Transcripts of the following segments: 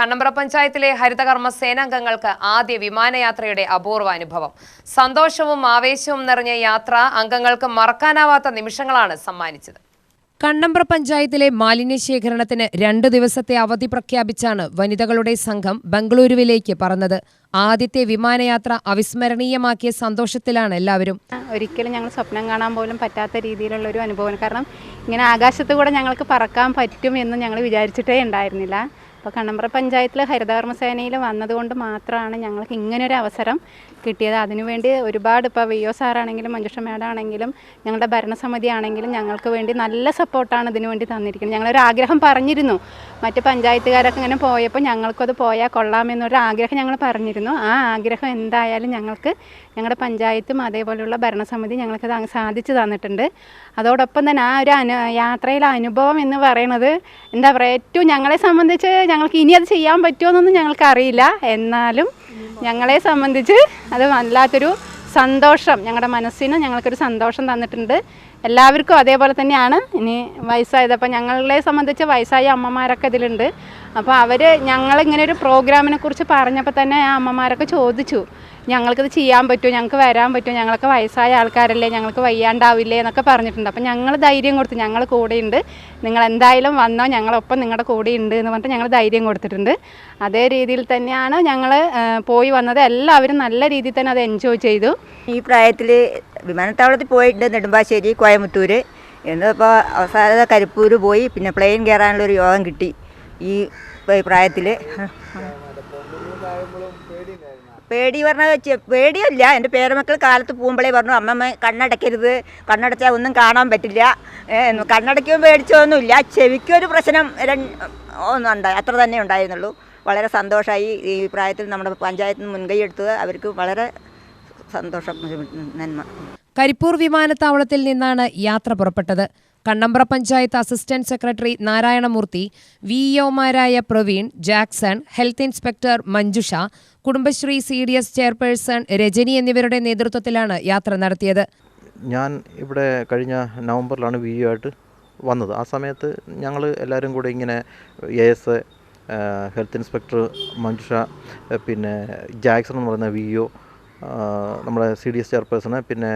കണ്ണമ്പ്ര പഞ്ചായത്തിലെ ഹരിതകർമ്മ സേനാംഗങ്ങൾക്ക് ആദ്യ വിമാനയാത്രയുടെ അപൂർവ അനുഭവം. സന്തോഷവും ആവേശവും നിറഞ്ഞ യാത്ര അംഗങ്ങൾക്ക് മറക്കാനാവാത്ത നിമിഷങ്ങളാണ് സമ്മാനിച്ചത്. കണ്ണമ്പ്ര പഞ്ചായത്തിലെ മാലിന്യശേഖരണത്തിന് 2 ദിവസത്തെ അവധി പ്രഖ്യാപിച്ചാണ് വനിതകളുടെ സംഘം ബംഗളൂരുവിലേക്ക് പറന്നത്. ആദ്യത്തെ വിമാനയാത്ര അവിസ്മരണീയമാക്കിയ സന്തോഷത്തിലാണ് എല്ലാവരും. ഒരിക്കലും ഞങ്ങൾ സ്വപ്നം കാണാൻ പോലും പറ്റാത്ത രീതിയിലുള്ള ഒരു അനുഭവം. കാരണം ഇങ്ങനെ ആകാശത്ത് കൂടെ ഞങ്ങൾക്ക് പറക്കാൻ പറ്റും എന്ന് ഞങ്ങൾ വിചാരിച്ചിട്ടേ ഉണ്ടായിരുന്നില്ല. അപ്പോൾ കണ്ണമ്പ്ര പഞ്ചായത്തിൽ ഹരിതകർമ്മ സേനയിൽ വന്നതുകൊണ്ട് മാത്രമാണ് ഞങ്ങൾക്ക് ഇങ്ങനൊരു അവസരം കിട്ടിയത്. അതിനുവേണ്ടി ഒരുപാട് ഇപ്പോൾ VO സാറാണെങ്കിലും മഞ്ജുഷ മേഡം ആണെങ്കിലും ഞങ്ങളുടെ ഭരണസമിതി ആണെങ്കിലും ഞങ്ങൾക്ക് വേണ്ടി നല്ല സപ്പോർട്ടാണ് ഇതിനു വേണ്ടി തന്നിരിക്കുന്നത്. ഞങ്ങളൊരു ആഗ്രഹം പറഞ്ഞിരുന്നു, മറ്റ് പഞ്ചായത്തുകാരൊക്കെ ഇങ്ങനെ പോയപ്പോൾ ഞങ്ങൾക്കത് പോയാൽ കൊള്ളാമെന്നൊരു ആഗ്രഹം ഞങ്ങൾ പറഞ്ഞിരുന്നു. ആ ആഗ്രഹം എന്തായാലും ഞങ്ങൾക്ക് ഞങ്ങളുടെ പഞ്ചായത്തും അതേപോലെയുള്ള ഭരണസമിതി ഞങ്ങൾക്കത് സാധിച്ചു തന്നിട്ടുണ്ട്. അതോടൊപ്പം തന്നെ ആ ഒരു യാത്രയിലെ അനുഭവം എന്ന് പറയുന്നത് എന്താ പറയുക, ഏറ്റവും ഞങ്ങളെ സംബന്ധിച്ച് ഞങ്ങൾക്ക് ഇനി അത് ചെയ്യാൻ പറ്റുമോയെന്നൊന്നും ഞങ്ങൾക്കറിയില്ല. എന്നാലും ഞങ്ങളെ സംബന്ധിച്ച് അത് വല്ലാത്തൊരു സന്തോഷം, ഞങ്ങളുടെ മനസ്സിന് ഞങ്ങൾക്കൊരു സന്തോഷം തന്നിട്ടുണ്ട്. എല്ലാവർക്കും അതേപോലെ തന്നെയാണ്. ഇനി വയസ്സായത്, അപ്പോൾ ഞങ്ങളെ സംബന്ധിച്ച് വയസ്സായ അമ്മമാരൊക്കെ ഇതിലുണ്ട്. അപ്പോൾ അവർ ഞങ്ങളിങ്ങനെ ഒരു പ്രോഗ്രാമിനെ കുറിച്ച് പറഞ്ഞപ്പോൾ തന്നെ ആ അമ്മമാരൊക്കെ ചോദിച്ചു, ഞങ്ങൾക്കിത് ചെയ്യാൻ പറ്റുമോ, ഞങ്ങൾക്ക് വരാൻ പറ്റുമോ, ഞങ്ങളൊക്കെ വയസ്സായ ആൾക്കാരല്ലേ, ഞങ്ങൾക്ക് വയ്യാണ്ടാവില്ലേ എന്നൊക്കെ പറഞ്ഞിട്ടുണ്ട്. അപ്പോൾ ഞങ്ങൾ ധൈര്യം കൊടുത്തു, ഞങ്ങൾ കൂടെയുണ്ട്, നിങ്ങൾ എന്തായാലും വന്നോ, ഞങ്ങളൊപ്പം നിങ്ങളുടെ കൂടെയുണ്ട് എന്ന് പറഞ്ഞിട്ട് ഞങ്ങൾ ധൈര്യം കൊടുത്തിട്ടുണ്ട്. അതേ രീതിയിൽ തന്നെയാണ് ഞങ്ങൾ പോയി വന്നത്. എല്ലാവരും നല്ല രീതിയിൽ തന്നെ അത് എൻജോയ് ചെയ്തു. ഈ പ്രായത്തിൽ വിമാനത്താവളത്തിൽ പോയിട്ടുണ്ട്, നെടുമ്പാശ്ശേരി, കോയമ്പത്തൂർ, എന്നിപ്പോൾ അവസാന കരിപ്പൂർ പോയി. പിന്നെ പ്ലെയിൻ കയറാനുള്ളൊരു യോഗം കിട്ടി ഈ പ്രായത്തിൽ. പേടി പറഞ്ഞാൽ പേടിയല്ല, എൻ്റെ പേരമക്കൾ കാലത്ത് പോകുമ്പോഴേ പറഞ്ഞു, അമ്മമ്മ കണ്ണടയ്ക്കരുത്, കണ്ണടച്ചാൽ ഒന്നും കാണാൻ പറ്റില്ല. കണ്ണടയ്ക്കുമ്പോൾ പേടിച്ചൊന്നുമില്ല, ചെവിക്കൊരു പ്രശ്നം ഒന്നും ഉണ്ടായി, അത്ര തന്നെ ഉണ്ടായിരുന്നുള്ളൂ. വളരെ സന്തോഷമായി. ഈ പ്രായത്തിൽ നമ്മുടെ പഞ്ചായത്തിന് മുൻകൈ എടുത്തത് അവർക്ക് വളരെ സന്തോഷം, നന്മ. കരിപ്പൂർ വിമാനത്താവളത്തിൽ നിന്നാണ് യാത്ര പുറപ്പെട്ടത്. കണ്ണമ്പ്ര പഞ്ചായത്ത് അസിസ്റ്റന്റ് സെക്രട്ടറി നാരായണമൂർത്തി, VOമാരായ Praveen, Jackson, health inspector Manjusha, Kudumbashree CDS chairperson Rajani എന്നിവരുടെ നേതൃത്വത്തിലാണ് യാത്ര നടത്തിയത്. ഞാൻ ഇവിടെ കഴിഞ്ഞ നവംബറിലാണ് VO ആയിട്ട് വന്നത്. ആ സമയത്ത് ഞങ്ങൾ എല്ലാവരും കൂടെ ഇങ്ങനെ AS, ഹെൽത്ത് ഇൻസ്പെക്ടർ മഞ്ജുഷ, പിന്നെ ജാക്സൺ എന്ന് പറയുന്ന VO, നമ്മുടെ CDS ചെയർപേഴ്സണ്, പിന്നെ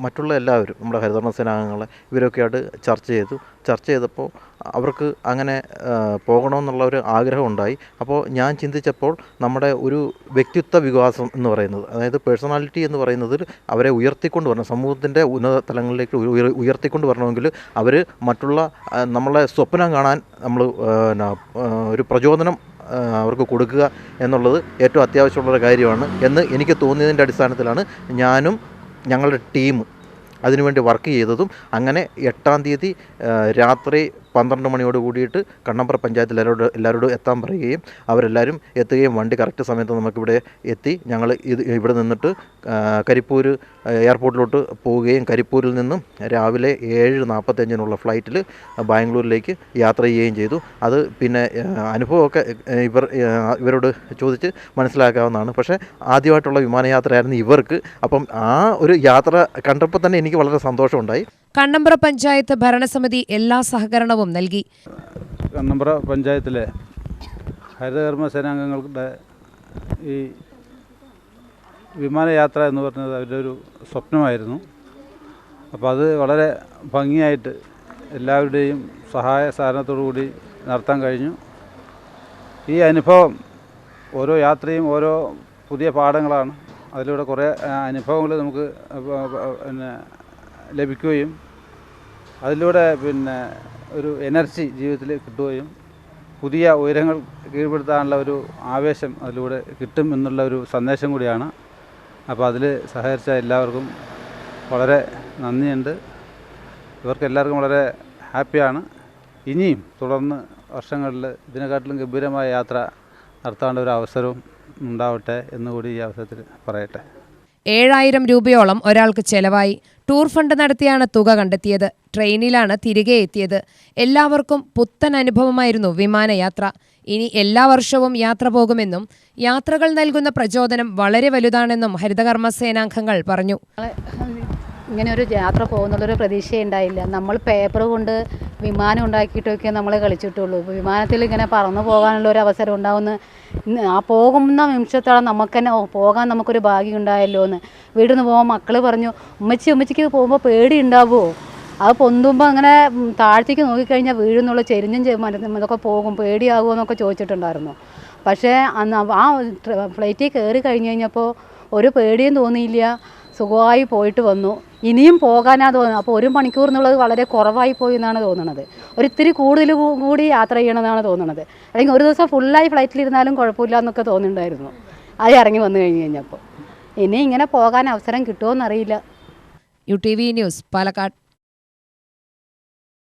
മറ്റുള്ള എല്ലാവരും നമ്മുടെ ഹരിതകർമ്മ സേനാംഗങ്ങളെ ഇവരൊക്കെയായിട്ട് ചർച്ച ചെയ്തപ്പോൾ അവർക്ക് അങ്ങനെ പോകണമെന്നുള്ള ഒരു ആഗ്രഹം ഉണ്ടായി. അപ്പോൾ ഞാൻ ചിന്തിച്ചപ്പോൾ നമ്മുടെ ഒരു വ്യക്തിത്വ വികാസം എന്ന് പറയുന്നത്, അതായത് പേഴ്സണാലിറ്റി എന്ന് പറയുന്നതിൽ അവരെ ഉയർത്തിക്കൊണ്ട് വരണം, സമൂഹത്തിൻ്റെ ഉന്നത തലങ്ങളിലേക്ക് ഉയർത്തിക്കൊണ്ട് വരണമെങ്കിൽ അവർ മറ്റുള്ള നമ്മളെ സ്വപ്നം കാണാൻ നമ്മൾ ഒരു പ്രചോദനം അവർക്ക് കൊടുക്കുക എന്നുള്ളത് ഏറ്റവും അത്യാവശ്യമുള്ളൊരു കാര്യമാണ് എന്ന് എനിക്ക് തോന്നിയതിൻ്റെ അടിസ്ഥാനത്തിലാണ് ഞാനും ഞങ്ങളുടെ ടീം അതിനുവേണ്ടി വർക്ക് ചെയ്തതും. അങ്ങനെ 8-ാം തീയതി രാത്രി 12 മണിയോട് കൂടിയിട്ട് കണ്ണമ്പ്ര പഞ്ചായത്തിൽ എല്ലാവരോടും എത്താൻ പറയുകയും അവരെല്ലാവരും എത്തുകയും വണ്ടി കറക്റ്റ് സമയത്ത് നമുക്കിവിടെ എത്തി. ഞങ്ങൾ ഇവിടെ നിന്നിട്ട് കരിപ്പൂർ എയർപോർട്ടിലോട്ട് പോവുകയും കരിപ്പൂരിൽ നിന്നും രാവിലെ 7:45 ഫ്ലൈറ്റിൽ ബാംഗ്ലൂരിലേക്ക് യാത്ര ചെയ്യുകയും ചെയ്തു. അത് പിന്നെ അനുഭവമൊക്കെ ഇവരോട് ചോദിച്ച് മനസ്സിലാക്കാവുന്നതാണ്. പക്ഷേ ആദ്യമായിട്ടുള്ള വിമാനയാത്രയായിരുന്നു ഇവർക്ക്. അപ്പം ആ ഒരു യാത്ര കണ്ടപ്പോൾ തന്നെ എനിക്ക് വളരെ സന്തോഷമുണ്ടായി. കണ്ണമ്പ്ര പഞ്ചായത്ത് ഭരണസമിതി എല്ലാ സഹകരണവും നൽകി. കണ്ണമ്പ്ര പഞ്ചായത്തിലെ ഹരിതകർമ്മ സേനാംഗങ്ങളുടെ ഈ വിമാനയാത്ര എന്ന് പറഞ്ഞത് അവരുടെ ഒരു സ്വപ്നമായിരുന്നു. അപ്പോൾ അത് വളരെ ഭംഗിയായിട്ട് എല്ലാവരുടെയും സഹായ സഹകരണത്തോടു കൂടി നടത്താൻ കഴിഞ്ഞു. ഈ അനുഭവം, ഓരോ യാത്രയും ഓരോ പുതിയ പാഠങ്ങളാണ്. അതിലൂടെ കുറേ അനുഭവങ്ങൾ നമുക്ക് പിന്നെ ലഭിക്കുകയും അതിലൂടെ പിന്നെ ഒരു എനർജി ജീവിതത്തിൽ കിട്ടുകയും പുതിയ ഉയരങ്ങൾ കീഴ്പ്പെടുത്താനുള്ള ഒരു ആവേശം അതിലൂടെ കിട്ടും എന്നുള്ള ഒരു സന്ദേശം കൂടിയാണ്. അപ്പോൾ അതിൽ സഹകരിച്ച എല്ലാവർക്കും വളരെ നന്ദിയുണ്ട്. ഇവർക്കെല്ലാവർക്കും വളരെ ഹാപ്പിയാണ്. ഇനിയും തുടർന്ന് വർഷങ്ങളിൽ ഇതിനെക്കാട്ടിലും ഗംഭീരമായ യാത്ര നടത്താനുള്ള ഒരു അവസരവും ഉണ്ടാവട്ടെ എന്നുകൂടി ഈ അവസരത്തിൽ പറയട്ടെ. 7,000 രൂപയോളം ഒരാൾക്ക് ചെലവായി. ടൂർ ഫണ്ട് നടത്തിയാണ് തുക കണ്ടെത്തിയത്. ട്രെയിനിലാണ് തിരികെ എത്തിയത്. എല്ലാവർക്കും പുത്തൻ അനുഭവമായിരുന്നു വിമാനയാത്ര. ഇനി എല്ലാ വർഷവും യാത്ര പോകുമെന്നും യാത്രകൾ നൽകുന്ന പ്രചോദനം വളരെ വലുതാണെന്നും ഹരിതകർമ്മ സേനാംഗങ്ങൾ പറഞ്ഞു. ഇങ്ങനെ ഒരു യാത്ര പോകുന്നുള്ളൊരു പ്രതീക്ഷയുണ്ടായില്ല. നമ്മൾ പേപ്പർ കൊണ്ട് വിമാനം ഉണ്ടാക്കിയിട്ടൊക്കെ നമ്മൾ കളിച്ചിട്ടുള്ളൂ. ഇപ്പോൾ വിമാനത്തിൽ ഇങ്ങനെ പറന്നു പോകാനുള്ള ഒരു അവസരം ഉണ്ടാവുമെന്ന് ആ പോകുന്ന നിമിഷത്തോളം നമുക്ക് തന്നെ പോകാൻ നമുക്കൊരു ഭാഗ്യം ഉണ്ടായല്ലോ എന്ന്. വീട്ടിൽ നിന്ന് പോകുമ്പോൾ മക്കൾ പറഞ്ഞു, ഉമ്മച്ചിക്ക് പോകുമ്പോൾ പേടി ഉണ്ടാവുമോ, അത് പൊന്തുമ്പോൾ അങ്ങനെ താഴത്തേക്ക് നോക്കിക്കഴിഞ്ഞാൽ വീഴുന്നുള്ള ചെരിഞ്ഞും അതൊക്കെ പോകും, പേടിയാകുമോ എന്നൊക്കെ ചോദിച്ചിട്ടുണ്ടായിരുന്നു. പക്ഷേ അന്ന് ആ ഫ്ലൈറ്റിൽ കയറി കഴിഞ്ഞ് കഴിഞ്ഞപ്പോൾ ഒരു പേടിയും തോന്നിയില്ല, സുഖമായി പോയിട്ട് വന്നു. ഇനിയും പോകാനാണ് തോന്നുന്നത്. അപ്പോൾ 1 മണിക്കൂർ എന്നുള്ളത് വളരെ കുറവായി പോയി എന്നാണ് തോന്നുന്നത്. ഒരിത്തിരി കൂടുതൽ കൂടി യാത്ര ചെയ്യണമെന്നാണ് തോന്നുന്നത്. അല്ലെങ്കിൽ ഒരു ദിവസം ഫുള്ളായി ഫ്ലൈറ്റിലിരുന്നാലും കുഴപ്പമില്ല എന്നൊക്കെ തോന്നുന്നുണ്ടായിരുന്നു അത് ഇറങ്ങി വന്നു കഴിഞ്ഞപ്പോൾ. ഇനി ഇങ്ങനെ പോകാൻ അവസരം കിട്ടുമോ എന്നറിയില്ല. UTV news, Palakkad.